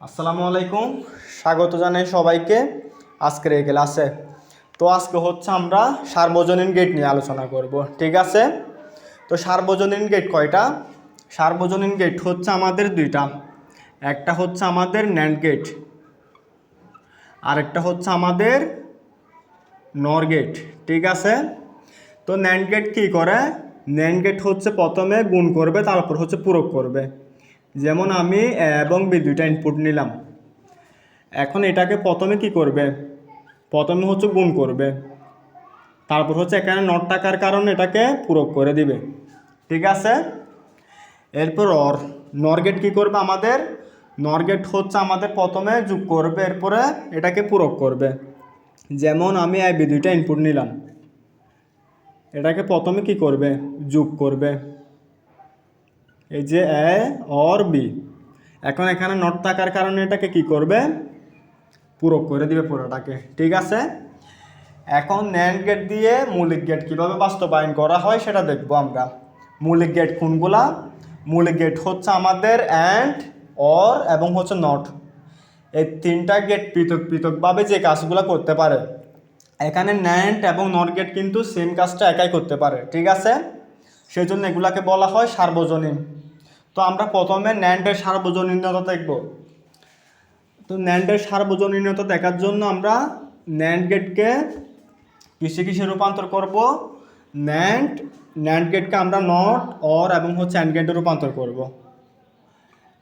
আসসালামু আলাইকুম, স্বাগত জানাই সবাইকে আজকের এই ক্লাসে। তো আজকে হচ্ছে আমরা সার্বজনীন গেট নিয়ে আলোচনা করব, ঠিক আছে? তো সার্বজনীন গেট কয়টা? সার্বজনীন গেট হচ্ছে আমাদের দুইটা। একটা হচ্ছে আমাদের ন্যান্ড গেট, আরেকটা হচ্ছে আমাদের নর গেট, ঠিক আছে? তো ন্যান্ড গেট কী করে? ন্যান্ড গেট হচ্ছে প্রথমে গুণ করবে, তারপর হচ্ছে পূরক করবে। যেমন আমি এ এবং বি দুইটা ইনপুট নিলাম, এখন এটাকে প্রথমে কি করবে? প্রথমে হচ্ছে গুণ করবে, তারপর হচ্ছে এখানে নট থাকার কারণে এটাকে পূরক করে দিবে, ঠিক আছে? এরপর নর গেট কী করবে? আমাদের নর গেট হচ্ছে আমাদের প্রথমে যোগ করবে, এরপরে এটাকে পূরক করবে। যেমন আমি এ বি দুইটা ইনপুট নিলাম, এটাকে প্রথমে কি করবে? যোগ করবে, এই যে এ অর বি। এখন এখানে নট থাকার কারণে এটাকে কি করবে? পূরক করে দিবে পুরোটাকে, ঠিক আছে? এখন ন্যান্ড গেট দিয়ে মৌলিক গেট কীভাবে বাস্তবায়ন করা হয় সেটা দেখব আমরা। মৌলিক গেট কোনগুলা? মৌলিক গেট হচ্ছে আমাদের অ্যান্ড, অর এবং হচ্ছে নট। এই তিনটা গেট পৃথক পৃথকভাবে যে কাজগুলো করতে পারে, এখানে ন্যান্ড এবং নট গেট কিন্তু সেম কাজটা একাই করতে পারে, ঠিক আছে? সেই জন্য এগুলাকে বলা হয় সার্বজনীন। তো আমরা প্রথমে ন্যান্ডের সার্বজনীনতা দেখব। তো ন্যান্ডের সার্বজনীনতা দেখার জন্য আমরা ন্যান্ড গেটকে কিসে রূপান্তর করব? ন্যান্ড গেটকে আমরা নট, অর এবং হচ্ছে অ্যান্ড গেটে রূপান্তর করব।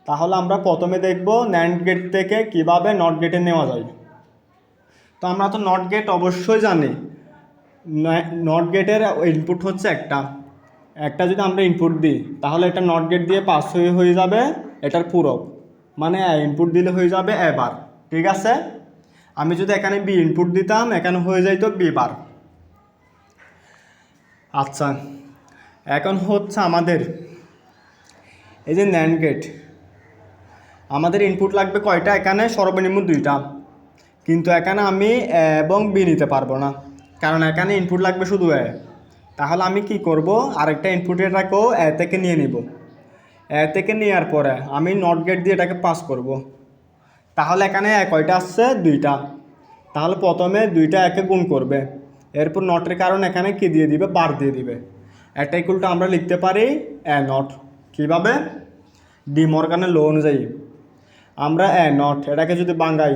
তাহলে আমরা প্রথমে দেখব ন্যান্ড গেট থেকে কিভাবে নট গেটে নেওয়া যায়। তো আমরা তো নট গেট অবশ্যই জানি। নট গেটের ইনপুট হচ্ছে একটা যদি আমরা ইনপুট দিই, তাহলে এটা নট গেট দিয়ে পাস হয়ে যাবে এটার পূরক, মানে ইনপুট দিলে হয়ে যাবে এবার, ঠিক আছে? আমি যদি এখানে বি ইনপুট দিতাম, এখানে হয়ে যাইতো বি বার। আচ্ছা, এখন হচ্ছে আমাদের এই যে ন্যান্ড গেট, আমাদের ইনপুট লাগবে কয়টা? এখানে সর্বনিম্ন দুইটা, কিন্তু এখানে আমি এ এবং বি নিতে পারবো না, কারণ এখানে ইনপুট লাগবে শুধু এ। তাহলে আমি কি করব? আরেকটা ইনপুটেরটাকেও এ থেকে নিয়ে নিব। এ থেকে নেওয়ার পরে আমি নট গেট দিয়ে এটাকে পাস করব। তাহলে এখানে কয়টা আসছে? দুইটা। তাহলে প্রথমে দুইটা একে গুণ করবে, এরপর নটের কারণে এখানে কি দিয়ে দিবে? বার দিয়ে দিবে। এটা ইকুয়ালটা আমরা লিখতে পারি এ নট। কীভাবে? ডি মর্গানের ল অনুযায়ী আমরা এ নট এটাকে যদি বাঙ্গাই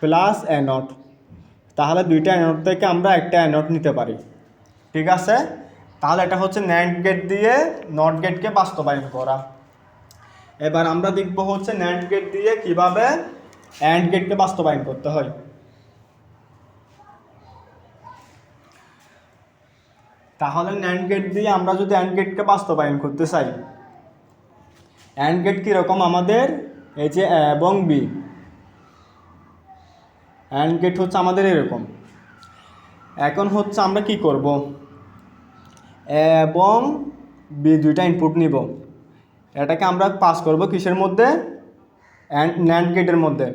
প্লাস এ নট, তাহলে দুইটা এ নট থেকে আমরা একটা এ নট নিতে পারি, ঠিক আছে? তাহলে এটা হচ্ছে ন্যান্ড গেট দিয়ে নট গেটকে বাস্তবায়ন করা। এবার আমরা দেখব হচ্ছে ন্যান্ড গেট দিয়ে কিভাবে অ্যান্ড গেটকে বাস্তবায়ন করতে হয়। তাহলে ন্যান্ড গেট দিয়ে আমরা যদি অ্যান্ড গেটকে বাস্তবায়ন করতে চাই, অ্যান্ড গেট কীরকম? আমাদের এই যে এ এবং বি, অ্যান্ড গেট হচ্ছে আমাদের এরকম। এখন হচ্ছে আমরা কি করব? এ এবং বি দুইটা ইনপুট নিব, এটাকে আমরা পাস করব কিসের মধ্যে? ন্যান্ড গেটের মধ্যে।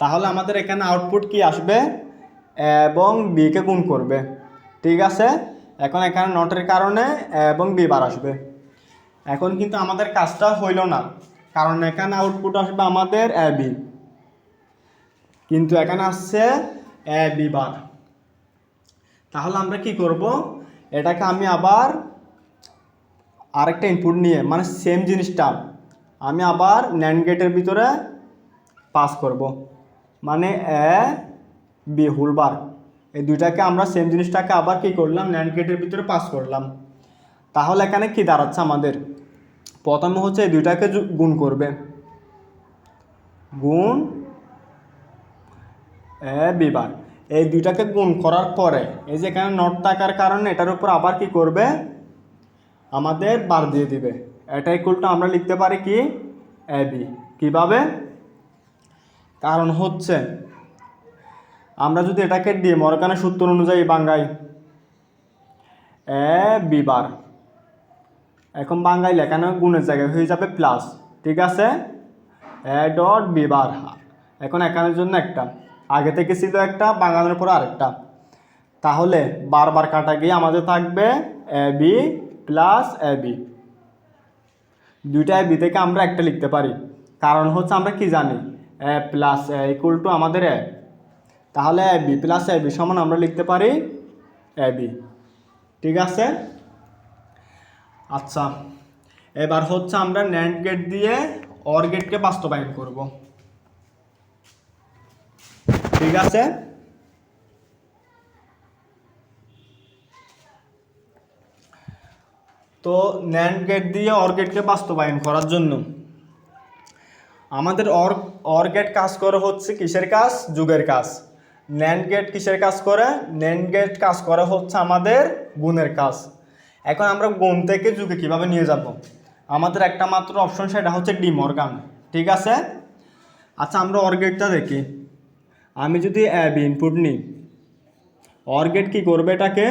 তাহলে আমাদের এখানে আউটপুট কি আসবে? এ এবং বিকে গুণ করবে, ঠিক আছে? এখন এখানে নটের কারণে এ এবং বি বার আসবে। এখন কিন্তু আমাদের কাজটা হইল না, কারণ এখানে আউটপুট আসবে আমাদের এ বি, কিন্তু এখানে আসছে এ বি বার। তাহলে আমরা কি করব? এটাকে আমি আবার আরেকটা ইনপুট নিয়ে, মানে সেম জিনিসটা আমি আবার ন্যান্ড গেটের ভিতরে পাস করব, মানে এ বি হোল বার। এই দুইটাকে আমরা সেম জিনিসটাকে আবার কি করলাম? ন্যান্ড গেটের ভিতরে পাস করলাম। তাহলে এখানে কি দাঁড়াচ্ছে আমাদের? প্রথমে হচ্ছে এই দুইটাকে গুণ করবে, গুণ এ বি বার। এই দুইটাকে গুণ করার পরে এই যে এখানে নট থাকার কারণে এটার উপর আবার কি করবে? আমাদের বার দিয়ে দিবে। এটা ইকুয়ালটা আমরা লিখতে পারি কি? A B. কীভাবে? কারণ হচ্ছে আমরা যদি এটাকে ডি মর্গানের সূত্র অনুযায়ী বাঙ্গাই এ বি বার, এখন বাঙ্গাইলে এখানে গুণের জায়গায় হয়ে যাবে প্লাস, ঠিক আছে? A dot B bar. এখন এখানের জন্য একটা, আগে থেকে ছিল একটা, বাঙ্গানোর পরে আরেকটা। তাহলে বারবার কাটা গিয়ে আমাদের থাকবে A B plus A B. দুইটা এ বি থেকে আমরা একটা লিখতে পারি, কারণ হচ্ছে আমরা কি জানি? এ প্লাস এ ইকুয়াল টু আমাদের এ, তাহলে A B plus A B সমান আমরা লিখতে পারি এ বি। ঠিক আছে। আচ্ছা, এবার হচ্ছে আমরা ন্যান্ড গেট দিয়ে অর গেটকে বাস্তবায়ন করব। ঠিক আছে। তো ন্যান্ড গেট দিয়ে অর গেটকে বাস্তবায়ন করার জন্য আমাদের অর গেট কাজ করে হচ্ছে কিসের কাজ? যুগের কাজ। ন্যান্ড গেট কিসের কাজ করে? ন্যান্ড গেট কাজ করে হচ্ছে আমাদের গুণের কাজ। এখন আমরা গুণ থেকে যুগে কিভাবে নিয়ে যাব? আমাদের একটা মাত্র অপশন, সেটা হচ্ছে ডি মর্গান। ঠিক আছে। আচ্ছা, আমরা অর গেটটা দেখি। আমি যদি এ বি ইনপুট নিই, অর গেট কী করবে? এটাকে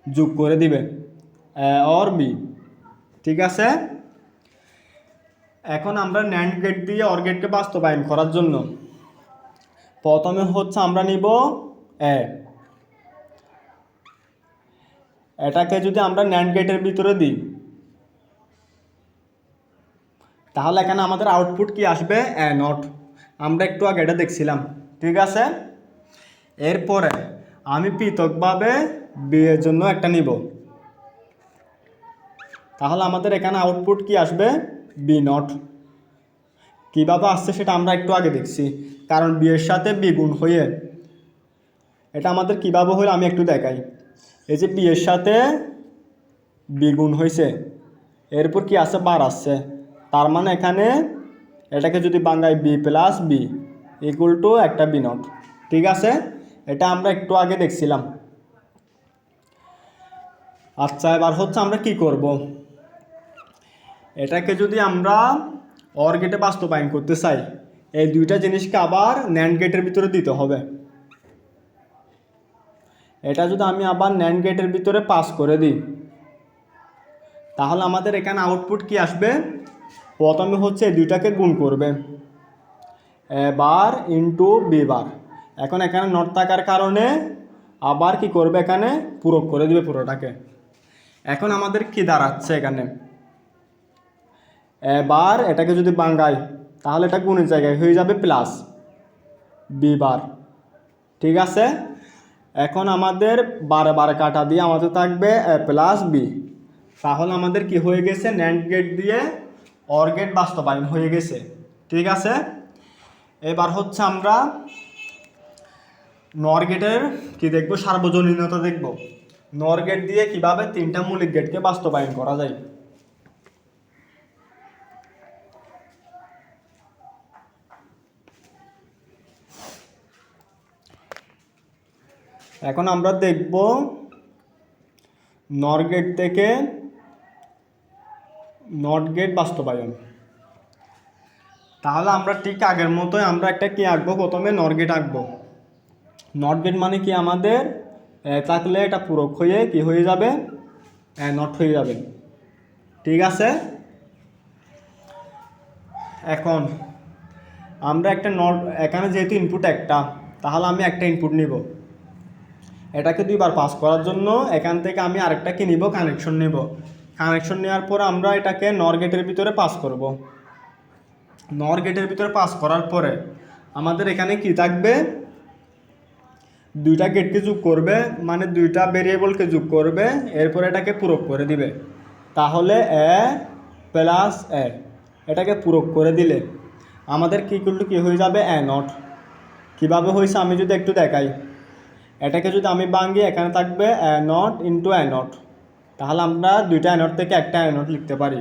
যোগ করে দিবে এ অর বি। ঠিক আছে। এখন আমরা ন্যান্ড গেট দিয়ে অর গেটকে বাস্তবায়ন করার জন্য প্রথমে হচ্ছে আমরা নিব এ, এটাকে যদি আমরা ন্যান্ড গেটের ভিতরে দিই, তাহলে এখানে আমাদের আউটপুট কি আসবে? এ নট। আমরা একটু আগে এটা দেখছিলাম। ঠিক আছে। এরপরে আমি পৃথকভাবে বি এর জন্য একটা নিব, তাহলে আমাদের এখানে আউটপুট কি আসবে? B not. কীভাবে আসছে সেটা আমরা একটু আগে দেখছি, কারণ বি এর সাথে বি গুণ হয়ে, এটা আমাদের কীভাবে হলো আমি একটু দেখাই। এই যে বি এর সাথে বি গুণ হয়েছে, এরপর কি আছে? বার আসছে। তার মানে এখানে এটাকে যদি বাংলায় B plus B equal to একটা বি নট। ঠিক আছে। এটা আমরা একটু আগে দেখছিলাম। আচ্ছা, এবার হচ্ছে আমরা কি করব? এটাকে যদি আমরা অর গেটে বাস্তবায়ন করতে চাই, এই দুইটা জিনিসকে আবার ন্যান্ড গেটের ভিতরে দিতে হবে। এটা যদি আমি আবার ন্যান্ড গেটের ভিতরে পাস করে দিই, তাহলে আমাদের এখানে আউটপুট কি আসবে? প্রথমে হচ্ছে এই দুইটাকে গুণ করবে, এ বার ইন্টু বি বার। এখন এখানে নট থাকার কারণে আবার কি করবে? এখানে পূরক করে দিবে পুরোটাকে। এখন আমাদের কি দাঁড়াচ্ছে এখানে? এবার এটাকে যদি বাঙ্গাই, তাহলে এটা গুণের জায়গায় হয়ে যাবে প্লাস বি বার। ঠিক আছে। এখন আমাদের বারে বারে কাটা দিয়ে আমাদের থাকবে এ প্লাস বি। তাহলে আমাদের কি হয়ে গেছে? ন্যান্ড গেট দিয়ে অর গেট বাস্তবায়ন হয়ে গেছে। ঠিক আছে। এবার হচ্ছে আমরা নর গেটের কি দেখব? সার্বজনীনতা দেখব। নর গেট দিয়ে কিভাবে তিনটা মৌলিক গেটকে বাস্তবায়ন করা যায়। এখন আমরা দেখব নর গেট থেকে নট গেট বাস্তবায়ন। তাহলে আমরা ঠিক আগের মতোই আমরা একটা কি আঁকবো? প্রথমে নর গেট আঁকবো। নট গেট মানে কি? আমাদের থাকলে এটা পূরক হয়ে কি হয়ে যাবে? নট হয়ে যাবে। ঠিক আছে। এখন আমরা একটা নট, এখানে যেহেতু ইনপুট একটা, তাহলে আমি একটা ইনপুট নিব। এটাকে দুইবার পাস করার জন্য এখান থেকে আমি আরেকটা কি নিব? কানেকশন নিব। কানেকশন নেওয়ার পর আমরা এটাকে নর গেটের ভিতরে পাস করব। নর গেটের ভিতরে পাস করার পরে আমাদের এখানে কি থাকবে? দুইটা গেটকে যোগ করবে, মানে দুইটা ভেরিয়েবলকে যোগ করবে, এরপর এটাকে পূরক করে দিবে। তাহলে এ প্লাস এ, এটাকে পূরক করে দিলে আমাদের কি ইকুয়াল কি হয়ে যাবে? এ নট। কীভাবে হয়েছে আমি যদি একটু দেখাই, এটাকে যদি আমি ভাঙি, এখানে থাকবে এ নট ইন্টু এ নট। তাহলে আমরা দুইটা এ নট থেকে একটা এ নট লিখতে পারি,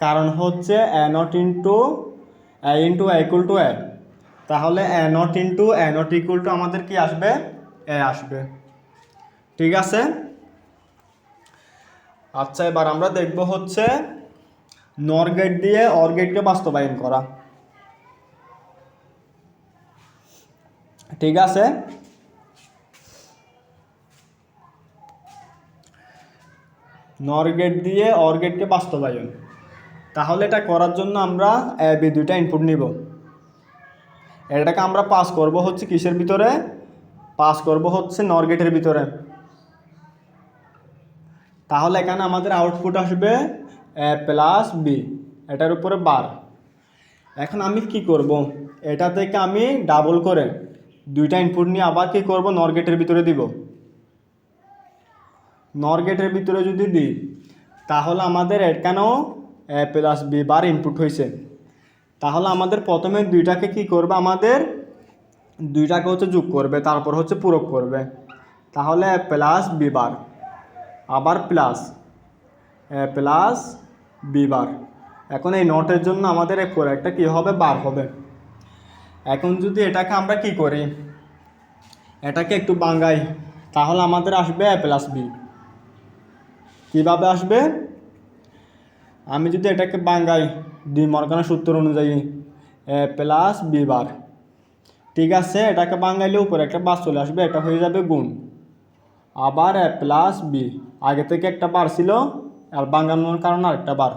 কারণ হচ্ছে A not into A equal to A. তাহলে A not into A not equal to আমাদের কি আসবে? এ আসবে। ঠিক আছে। আচ্ছা, এবার আমরা দেখব হচ্ছে নর গেট দিয়ে অর গেটকে বাস্তবায়ন করা। ঠিক আছে। নর গেট দিয়ে অর গেটকে বাস্তবায়ন, তাহলে এটা করার জন্য আমরা এ বি দুইটা ইনপুট নিব। এটাকে আমরা পাস করব হচ্ছে কিসের ভিতরে? পাস করব হচ্ছে নর গেটের ভিতরে। তাহলে এখানে আমাদের আউটপুট আসবে এ প্লাস বি, এটার উপরে বার। এখন আমি কি করব? এটা থেকে আমি ডাবল করে দুইটা ইনপুট নিয়ে আবার কী করব, নর গেটের ভিতরে দিব। নর গেটের ভিতরে যদি দিই তাহলে আমাদের এখানেও এ প্লাস বি বার ইনপুট হয়েছে। তাহলে আমাদের প্রথমে দুইটাকে কি করবে, আমাদের দুইটাকে হচ্ছে যোগ করবে, তারপর হচ্ছে পূরক করবে। তাহলে এ প্লাস বি বার, আবার প্লাস এ প্লাস বি বার। এখন এই নটের জন্য আমাদের এক পরে একটা কী হবে, বার হবে। এখন যদি এটাকে আমরা কি করি, এটাকে একটু বাঙ্গাই, তাহলে আমাদের আসবে এ প্লাস বি। কীভাবে আসবে, আমি যদি এটাকে বাঙ্গাই ডি মর্গানের সূত্র অনুযায়ী এ প্লাস বি বার, ঠিক আছে, এটাকে বাঙ্গাইলে উপরে একটা বার চলে আসবে, এটা হয়ে যাবে গুণ, আবার এ প্লাস বি, আগে থেকে একটা বার ছিল আর বাঙ্গানোর কারণে আরেকটা বার,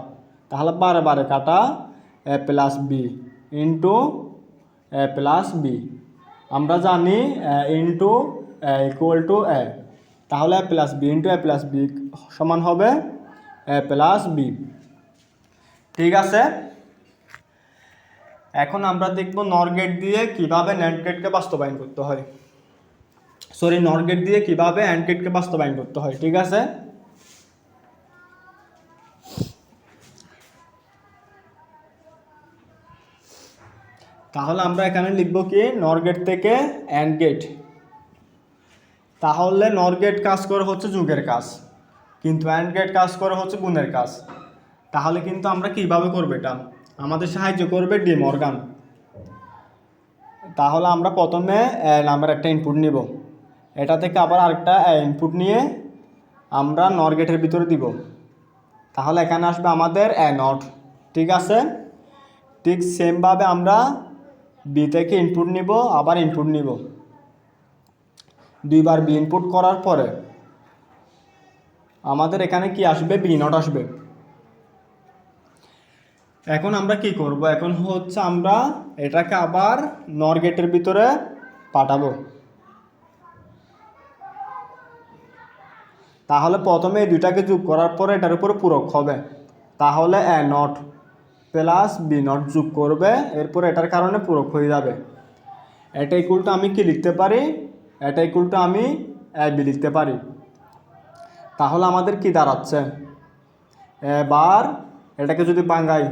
তাহলে বারে বারে কাটা এ প্লাস বি ইন্টু এ প্লাস বি। আমরা জানি ইন্টু ইকুয়াল টু এ, তাহলে এ প্লাস বি ইন্টু এ প্লাস বি সমান হবে এ প্লাস বি। ঠিক আছে, এখন আমরা দেখব নর গেট দিয়ে কিভাবে ন্যান্ড গেটকে বাস্তবায়ন করতে হয়, সরি নর গেট দিয়ে কিভাবে অ্যান্ড গেটকে বাস্তবায়ন করতে হয়। ঠিক আছে, তাহলে আমরা এখানে লিখব কি, নর গেট থেকে অ্যান্ড গেট। তাহলে নর গেট কাজ করে হচ্ছে যোগের কাজ, কিন্তু অ্যান্ড গেট কাজ করে হচ্ছে গুণের কাজ। তাহলে কিন্তু আমরা কিভাবে করব, এটা আমাদের সাহায্য করবে ডি মর্গান। তাহলে আমরা প্রথমে নাম্বার একটা ইনপুট নিব, এটা থেকে আবার আরেকটা ইনপুট নিয়ে আমরা নর গেটের ভিতরে দিব। তাহলে এখানে আসবে আমাদের এ নট। ঠিক আছে, ঠিক সেমভাবে আমরা বি থেকে ইনপুট নিব, আবার ইনপুট নিব, দুইবার বি ইনপুট করার পরে আমাদের এখানে কি আসবে, বি নট আসবে। এখন আমরা কি করব, এখন হচ্ছে আমরা এটাকে আবার নর গেটের ভিতরে পাঠাবো। তাহলে প্রথমে এই দুইটাকে যোগ করার পরে এটার উপরে পূরক হবে, তাহলে A not plus B not যোগ করবে, এরপর এটার কারণে পূরক হয়ে যাবে। এটা ইকুয়াল টু আমি কি লিখতে পারি, এটা ইকুয়াল টু আমি এ বি লিখতে পারি। তাহলে আমাদের কি দাঁড়াচ্ছে, এবার এটাকে যদি বাঙ্গাই,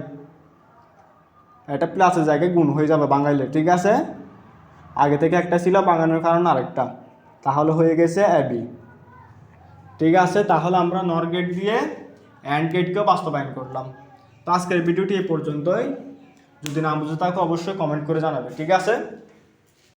এটা প্লাসের জায়গায় গুণ হয়ে যাবে বাঙ্গাইলে। ঠিক আছে, আগে থেকে একটা ছিল, বাঙ্গানোর কারণে আরেকটা, তাহলে হয়ে গেছে এ বি। ঠিক আছে, তাহলে আমরা নর গেট দিয়ে অ্যান্ড গেটকেও বাস্তবায়ন করলাম। তো আজকের ভিডিওটি এই পর্যন্তই, যদি না বুঝে থাকে অবশ্যই কমেন্ট করে জানাবে। ঠিক আছে।